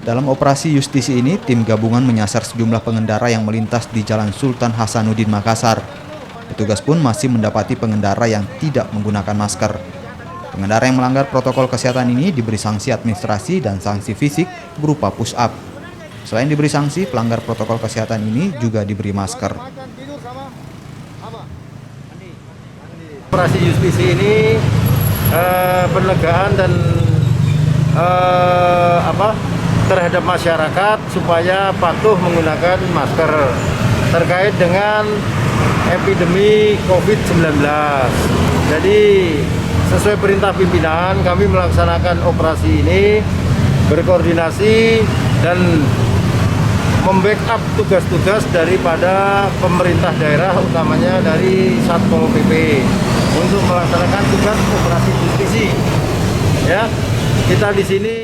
Dalam operasi justisi ini, tim gabungan menyasar sejumlah pengendara yang melintas di Jalan Sultan Hasanuddin Makassar. Petugas pun masih mendapati pengendara yang tidak menggunakan masker. Pengendara yang melanggar protokol kesehatan ini diberi sanksi administrasi dan sanksi fisik berupa push up. Selain diberi sanksi, pelanggar protokol kesehatan ini juga diberi masker. Operasi justisi ini penegakan dan terhadap masyarakat supaya patuh menggunakan masker terkait dengan epidemi COVID-19. Jadi sesuai perintah pimpinan kami melaksanakan operasi ini berkoordinasi dan membackup tugas-tugas daripada pemerintah daerah, utamanya dari Satpol PP untuk melaksanakan tugas operasi justisi. Ya, kita di sini